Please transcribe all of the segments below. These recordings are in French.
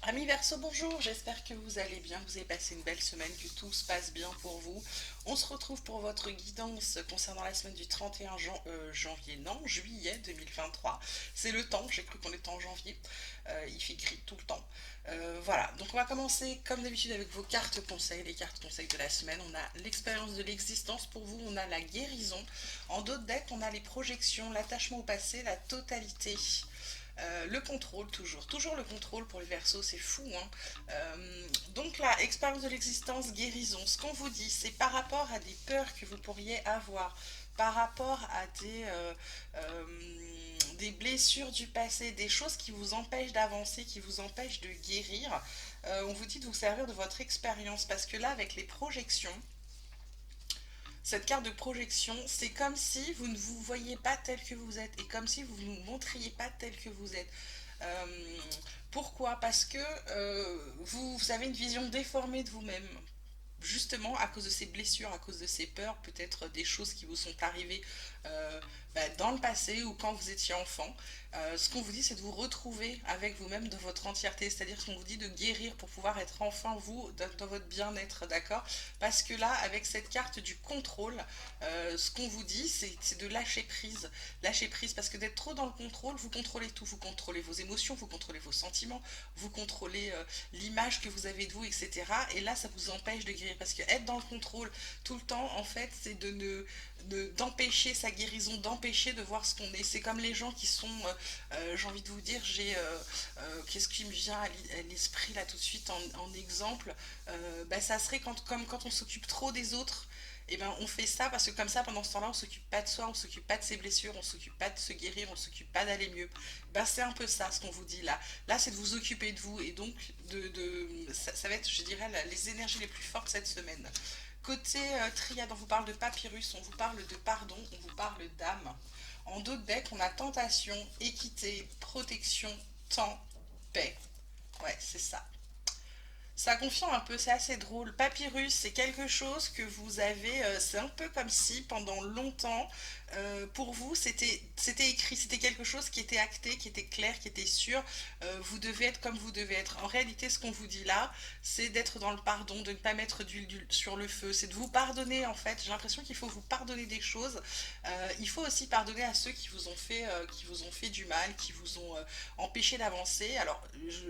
Amis Verseau, bonjour, j'espère que vous allez bien, vous avez passé une belle semaine, que tout se passe bien pour vous. On se retrouve pour votre guidance concernant la semaine du 31 janvier, non, juillet 2023. C'est le temps, j'ai cru qu'on était en janvier, il fait gris tout le temps. Voilà, donc on va commencer comme d'habitude avec vos cartes conseils, les cartes conseils de la semaine. On a l'expérience de l'existence pour vous, on a la guérison. En d'autres decks, on a les projections, l'attachement au passé, la totalité. Le contrôle, toujours le contrôle pour les Verseaux, c'est fou, hein. Donc là, expérience de l'existence, guérison. Ce qu'on vous dit, c'est par rapport à des peurs que vous pourriez avoir, par rapport à des blessures du passé, des choses qui vous empêchent d'avancer, qui vous empêchent de guérir. On vous dit de vous servir de votre expérience parce que là, avec les projections, cette carte de projection, c'est comme si vous ne vous voyez pas tel que vous êtes et comme si vous ne vous montriez pas tel que vous êtes. Euh, Pourquoi? Parce que vous avez une vision déformée de vous-même. Justement, à cause de ces blessures, à cause de ces peurs, peut-être des choses qui vous sont arrivées dans le passé ou quand vous étiez enfant. Ce qu'on vous dit, c'est de vous retrouver avec vous-même de votre entièreté, c'est-à-dire qu'on vous dit de guérir pour pouvoir être enfin vous dans votre bien-être, d'accord? Parce que là, avec cette carte du contrôle, ce qu'on vous dit, c'est de lâcher prise. Lâcher prise, parce que d'être trop dans le contrôle, vous contrôlez tout. Vous contrôlez vos émotions, vous contrôlez vos sentiments, vous contrôlez l'image que vous avez de vous, etc. Et là, ça vous empêche de guérir. Parce que être dans le contrôle tout le temps, en fait, c'est d'empêcher sa guérison, d'empêcher de voir ce qu'on est. C'est comme les gens qui sont, j'ai envie de vous dire, qu'est-ce qui me vient à l'esprit là tout de suite en exemple, ça serait comme quand on s'occupe trop des autres. Et ben on fait ça parce que comme ça pendant ce temps-là on s'occupe pas de soi, on s'occupe pas de ses blessures, on s'occupe pas de se guérir, on s'occupe pas d'aller mieux. Ben c'est un peu ça ce qu'on vous dit là. Là c'est de vous occuper de vous et donc ça va être je dirais les énergies les plus fortes cette semaine. Côté triade, on vous parle de papyrus, on vous parle de pardon, on vous parle d'âme. En d'autres decks, on a tentation, équité, protection, temps, paix. Ouais, c'est ça. Ça confirme un peu, c'est assez drôle. Papyrus, c'est quelque chose que vous avez, c'est un peu comme si pendant longtemps, pour vous, c'était écrit, c'était quelque chose qui était acté, qui était clair, qui était sûr. Vous devez être comme vous devez être. En réalité, ce qu'on vous dit là, c'est d'être dans le pardon, de ne pas mettre d'huile sur le feu, c'est de vous pardonner en fait. J'ai l'impression qu'il faut vous pardonner des choses. Il faut aussi pardonner à ceux qui vous ont fait du mal, qui vous ont empêché d'avancer. Alors,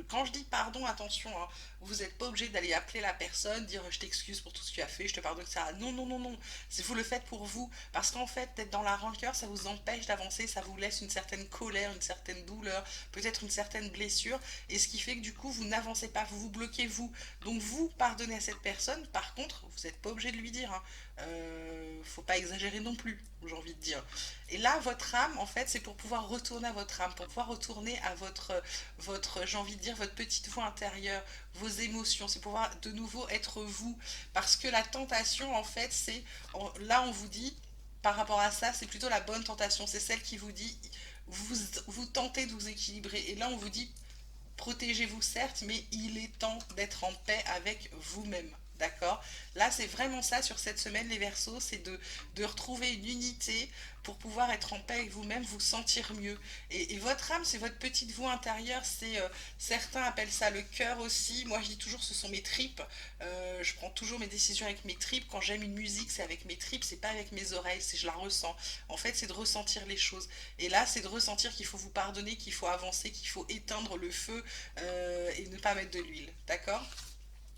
quand je dis pardon, attention, hein, vous n'êtes pas obligé d'aller appeler la personne, dire je t'excuse pour tout ce que tu as fait, je te pardonne, ça. Non, non, non, non. C'est vous le faites pour vous. Parce qu'en fait, d'être dans la rancœur, ça vous empêche d'avancer, ça vous laisse une certaine colère, une certaine douleur, peut-être une certaine blessure. Et ce qui fait que du coup, vous n'avancez pas, vous vous bloquez vous. Donc vous pardonnez à cette personne. Par contre, vous n'êtes pas obligé de lui dire, hein. Faut pas exagérer non plus, j'ai envie de dire. Et là, votre âme, en fait, c'est pour pouvoir retourner à votre âme, pour pouvoir retourner à j'ai envie de dire, votre petite voix intérieure, vos émotions, c'est pouvoir de nouveau être vous. Parce que la tentation, en fait, là, on vous dit, par rapport à ça, c'est plutôt la bonne tentation, c'est celle qui vous dit, vous tentez de vous équilibrer. Et là, on vous dit, protégez-vous certes, mais il est temps d'être en paix avec vous-même. D'accord? Là, c'est vraiment ça sur cette semaine, les Verseaux, c'est de retrouver une unité pour pouvoir être en paix avec vous-même, vous sentir mieux. Et votre âme, c'est votre petite voix intérieure, certains appellent ça le cœur aussi. Moi, je dis toujours, ce sont mes tripes. Je prends toujours mes décisions avec mes tripes. Quand j'aime une musique, c'est avec mes tripes, c'est pas avec mes oreilles, je la ressens. En fait, c'est de ressentir les choses. Et là, c'est de ressentir qu'il faut vous pardonner, qu'il faut avancer, qu'il faut éteindre le feu et ne pas mettre de l'huile. D'accord?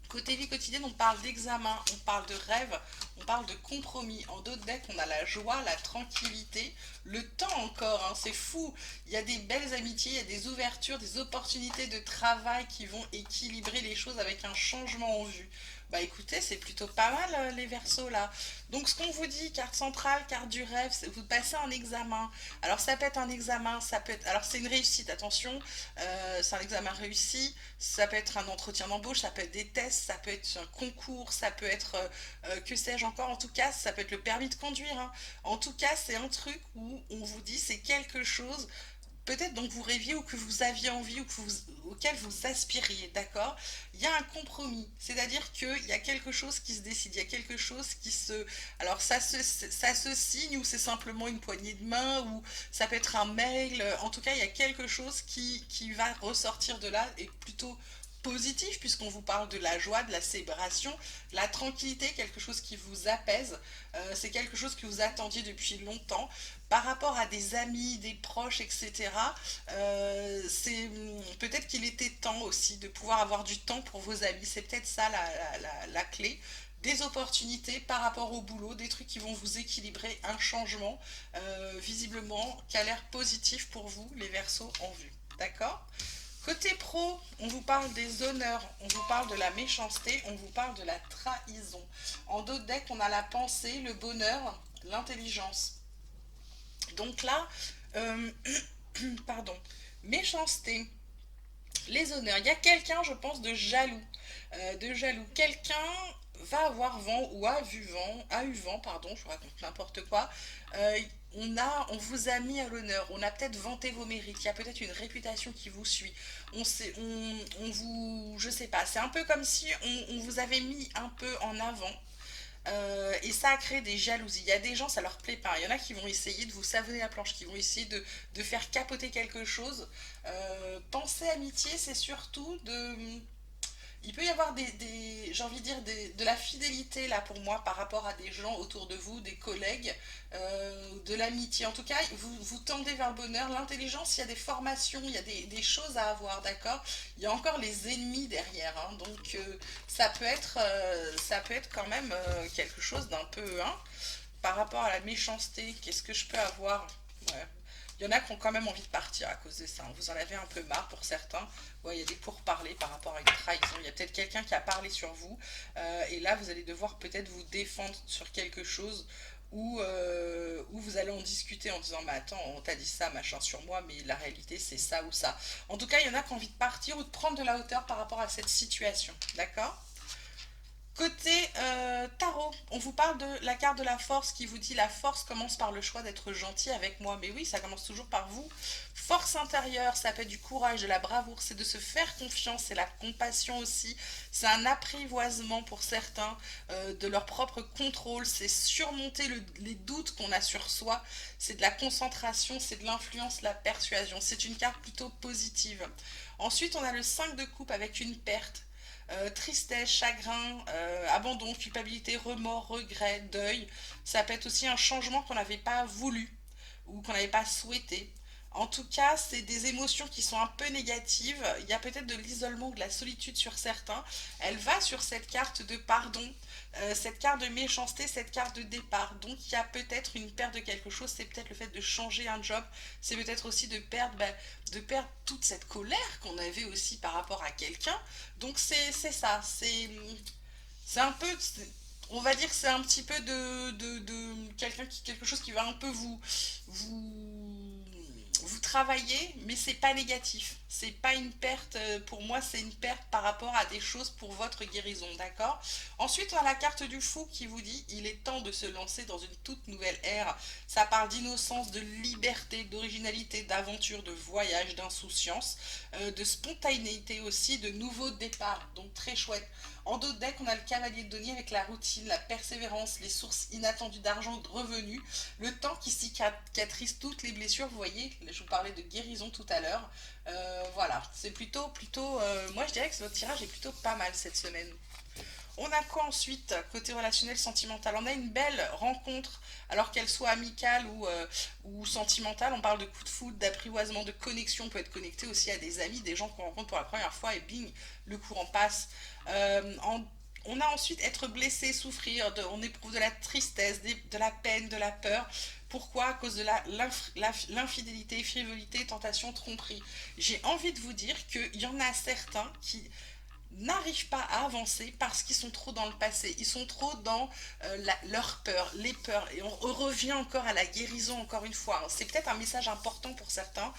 Côté vie quotidienne, on parle d'examen, on parle de rêve, on parle de compromis. En d'autres decks, on a la joie, la tranquillité, le temps encore, hein, c'est fou. Il y a des belles amitiés, il y a des ouvertures, des opportunités de travail qui vont équilibrer les choses avec un changement en vue. Bah écoutez, c'est plutôt pas mal les versos là. Donc ce qu'on vous dit, carte centrale, carte du rêve, vous passez un examen. Alors ça peut être un examen, ça peut être... Alors c'est une réussite, attention, c'est un examen réussi, ça peut être un entretien d'embauche, ça peut être des tests, ça peut être un concours, ça peut être que sais-je encore. En tout cas, ça peut être le permis de conduire, hein. En tout cas, c'est un truc où on vous dit c'est quelque chose peut-être dont vous rêviez ou que vous aviez envie ou auquel vous aspiriez, d'accord? Il y a un compromis, c'est-à-dire qu'il y a quelque chose qui se décide, il y a quelque chose qui se... Alors ça se signe ou c'est simplement une poignée de main ou ça peut être un mail, en tout cas il y a quelque chose qui va ressortir de là et plutôt positif puisqu'on vous parle de la joie, de la célébration, la tranquillité, quelque chose qui vous apaise. C'est quelque chose que vous attendiez depuis longtemps. Par rapport à des amis, des proches, etc., c'est peut-être qu'il était temps aussi de pouvoir avoir du temps pour vos amis. C'est peut-être ça la clé. Des opportunités par rapport au boulot, des trucs qui vont vous équilibrer, un changement visiblement qui a l'air positif pour vous, les Verseaux en vue. D'accord? Côté pro, on vous parle des honneurs, on vous parle de la méchanceté, on vous parle de la trahison. En dos de deck, on a la pensée, le bonheur, l'intelligence. Donc là, euh, pardon, méchanceté, les honneurs. Il y a quelqu'un, je pense, de jaloux. De jaloux. Quelqu'un va avoir vent ou a eu vent, pardon, je raconte n'importe quoi. Euh, on vous a mis à l'honneur, on a peut-être vanté vos mérites, il y a peut-être une réputation qui vous suit. On vous, je sais pas, c'est un peu comme si on vous avait mis un peu en avant. Et ça a créé des jalousies. Il y a des gens, ça leur plaît pas. Il y en a qui vont essayer de vous savonner la planche, qui vont essayer de faire capoter quelque chose. Penser amitié, c'est surtout de, il peut y avoir j'ai envie de dire, de la fidélité là pour moi par rapport à des gens autour de vous, des collègues, de l'amitié. En tout cas, vous tendez vers le bonheur, l'intelligence, il y a des formations, il y a des choses à avoir, d'accord? Il y a encore les ennemis derrière, hein, donc ça peut être quand même quelque chose d'un peu, hein, par rapport à la méchanceté. Qu'est-ce que je peux avoir? Ouais. Il y en a qui ont quand même envie de partir à cause de ça. Vous en avez un peu marre pour certains. Ouais, il y a des pourparlers par rapport à une trahison. Il y a peut-être quelqu'un qui a parlé sur vous. Et là, vous allez devoir peut-être vous défendre sur quelque chose où vous allez en discuter en disant mais attends, on t'a dit ça, machin sur moi, mais la réalité c'est ça ou ça. En tout cas, il y en a qui ont envie de partir ou de prendre de la hauteur par rapport à cette situation. D'accord? Côté tarot, on vous parle de la carte de la force qui vous dit la force commence par le choix d'être gentil avec moi. Mais oui, ça commence toujours par vous. Force intérieure, ça peut être du courage, de la bravoure, c'est de se faire confiance, c'est la compassion aussi. C'est un apprivoisement pour certains de leur propre contrôle, c'est surmonter les doutes qu'on a sur soi, c'est de la concentration, c'est de l'influence, la persuasion. C'est une carte plutôt positive. Ensuite, on a le 5 de coupe avec une perte. Tristesse, chagrin, abandon, culpabilité, remords, regret, deuil. Ça peut être aussi un changement qu'on n'avait pas voulu ou qu'on n'avait pas souhaité. En tout cas, c'est des émotions qui sont un peu négatives. Il y a peut-être de l'isolement ou de la solitude sur certains. Elle va sur cette carte de pardon, cette carte de méchanceté, cette carte de départ. Donc il y a peut-être une perte de quelque chose. C'est peut-être le fait de changer un job. C'est peut-être aussi de perdre toute cette colère qu'on avait aussi par rapport à quelqu'un. Donc c'est ça. C'est un peu, on va dire que c'est un petit peu de quelque chose qui va un peu vous, vous travaillez, mais c'est pas négatif. C'est pas une perte, pour moi, c'est une perte par rapport à des choses pour votre guérison, d'accord? Ensuite, on a la carte du fou qui vous dit il est temps de se lancer dans une toute nouvelle ère. Ça parle d'innocence, de liberté, d'originalité, d'aventure, de voyage, d'insouciance, de spontanéité aussi, de nouveaux départs. Donc très chouette. En dos de deck, on a le cavalier de denier avec la routine, la persévérance, les sources inattendues d'argent ou de revenus, le temps qui cicatrise toutes les blessures. Vous voyez, je vous parlais de guérison tout à l'heure. Voilà, c'est moi je dirais que votre tirage est plutôt pas mal cette semaine. On a quoi ensuite côté relationnel sentimental? On a une belle rencontre, alors qu'elle soit amicale ou sentimentale. On parle de coup de foudre, d'apprivoisement, de connexion. On peut être connecté aussi à des amis, des gens qu'on rencontre pour la première fois et bing, le courant passe. On a ensuite être blessé, souffrir, on éprouve de la tristesse, de la peine, de la peur. Pourquoi? À cause de l'infidélité, frivolité, tentation, tromperie. J'ai envie de vous dire qu'il y en a certains qui n'arrivent pas à avancer parce qu'ils sont trop dans le passé, ils sont trop dans leur peur, les peurs, et on revient encore à la guérison encore une fois. C'est peut-être un message important pour certains.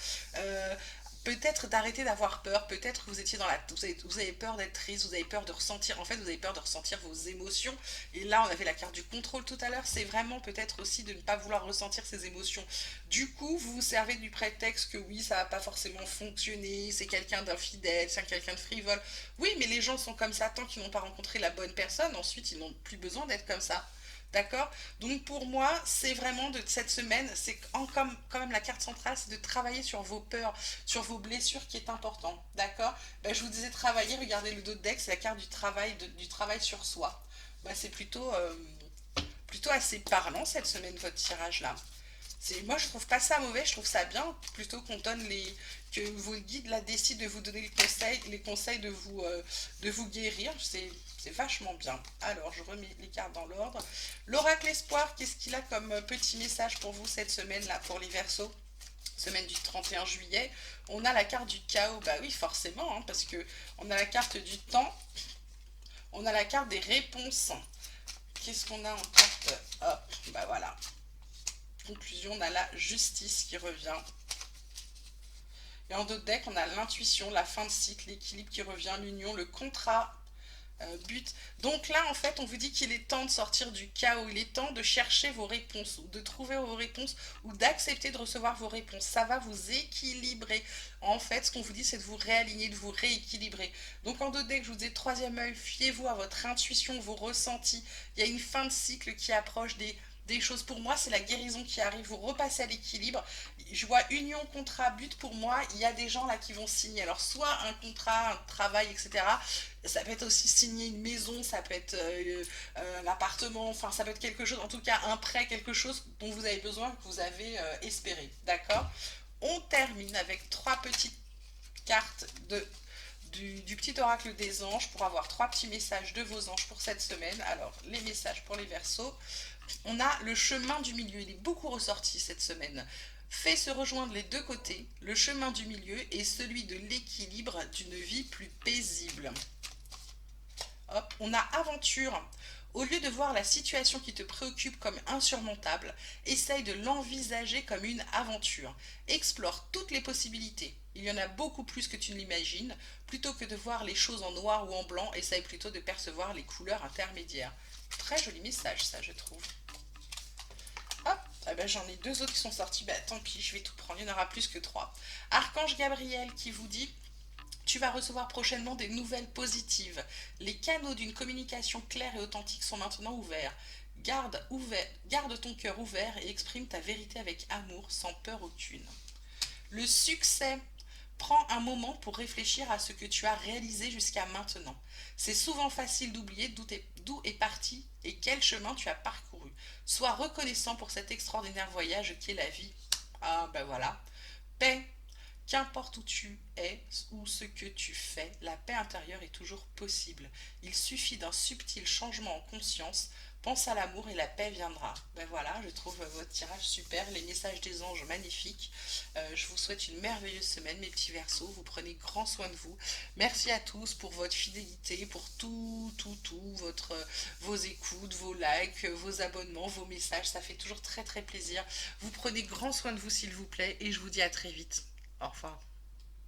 Peut-être d'arrêter d'avoir peur, peut-être que vous étiez vous avez peur d'être triste, vous avez peur de ressentir, en fait vous avez peur de ressentir vos émotions, et là on avait la carte du contrôle tout à l'heure, c'est vraiment peut-être aussi de ne pas vouloir ressentir ces émotions. Du coup, vous vous servez du prétexte que oui, ça va pas forcément fonctionner, c'est quelqu'un d'infidèle, c'est quelqu'un de frivole. Oui, mais les gens sont comme ça tant qu'ils n'ont pas rencontré la bonne personne, ensuite ils n'ont plus besoin d'être comme ça. D'accord? Donc pour moi, c'est vraiment de cette semaine, c'est comme quand même la carte centrale, c'est de travailler sur vos peurs, sur vos blessures qui est important. D'accord? Ben, je vous disais travailler, regardez le dos de deck, c'est la carte du travail, du travail sur soi. Ben, c'est plutôt assez parlant cette semaine, votre tirage là. Moi, je trouve pas ça mauvais, je trouve ça bien, plutôt qu'on donne que vos guides là décident de vous donner les conseils de vous guérir. C'est vachement bien. Alors, je remets les cartes dans l'ordre. L'oracle espoir, qu'est-ce qu'il a comme petit message pour vous cette semaine là pour les Verseaux? Semaine du 31 juillet. On a la carte du chaos, bah oui, forcément, hein, parce que on a la carte du temps, on a la carte des réponses. Qu'est-ce qu'on a en carte? Hop, bah voilà. Conclusion, on a la justice qui revient. Et en d'autres decks, on a l'intuition, la fin de cycle, l'équilibre qui revient, l'union, le contrat, but. Donc là, en fait, on vous dit qu'il est temps de sortir du chaos. Il est temps de chercher vos réponses, ou de trouver vos réponses, ou d'accepter de recevoir vos réponses. Ça va vous équilibrer. En fait, ce qu'on vous dit, c'est de vous réaligner, de vous rééquilibrer. Donc en d'autres decks, je vous dis troisième œil, fiez-vous à votre intuition, vos ressentis. Il y a une fin de cycle qui approche des choses. Pour moi, c'est la guérison qui arrive. Vous repassez à l'équilibre. Je vois union, contrat, but. Pour moi, il y a des gens là qui vont signer. Alors, soit un contrat, un travail, etc. Ça peut être aussi signer une maison, ça peut être un appartement, enfin, ça peut être quelque chose, en tout cas, un prêt, quelque chose dont vous avez besoin, que vous avez espéré. D'accord? On termine avec trois petites cartes du petit oracle des anges pour avoir trois petits messages de vos anges pour cette semaine. Alors, les messages pour les Verseaux. On a le chemin du milieu, il est beaucoup ressorti cette semaine. Fait se rejoindre les deux côtés, le chemin du milieu est celui de l'équilibre d'une vie plus paisible. Hop, on a aventure. Au lieu de voir la situation qui te préoccupe comme insurmontable, essaye de l'envisager comme une aventure. Explore toutes les possibilités. Il y en a beaucoup plus que tu ne l'imagines. Plutôt que de voir les choses en noir ou en blanc, essaye plutôt de percevoir les couleurs intermédiaires. Très joli message, ça, je trouve. Hop, ah ben, j'en ai deux autres qui sont sortis. Bah tant pis, je vais tout prendre. Il y en aura plus que trois. Archange Gabriel qui vous dit: tu vas recevoir prochainement des nouvelles positives. Les canaux d'une communication claire et authentique sont maintenant ouverts. Garde ton cœur ouvert et exprime ta vérité avec amour, sans peur aucune. Le succès. Prends un moment pour réfléchir à ce que tu as réalisé jusqu'à maintenant. C'est souvent facile d'oublier d'où est parti et quel chemin tu as parcouru. Sois reconnaissant pour cet extraordinaire voyage qu'est la vie. Ah ben voilà. Paix. Qu'importe où tu es ou ce que tu fais, la paix intérieure est toujours possible. Il suffit d'un subtil changement en conscience. Pense à l'amour et la paix viendra. Ben voilà, je trouve votre tirage super, les messages des anges magnifiques. Je vous souhaite une merveilleuse semaine, mes petits Verseaux. Vous prenez grand soin de vous. Merci à tous pour votre fidélité, pour vos écoutes, vos likes, vos abonnements, vos messages. Ça fait toujours très très plaisir. Vous prenez grand soin de vous, s'il vous plaît, et je vous dis à très vite. Au revoir.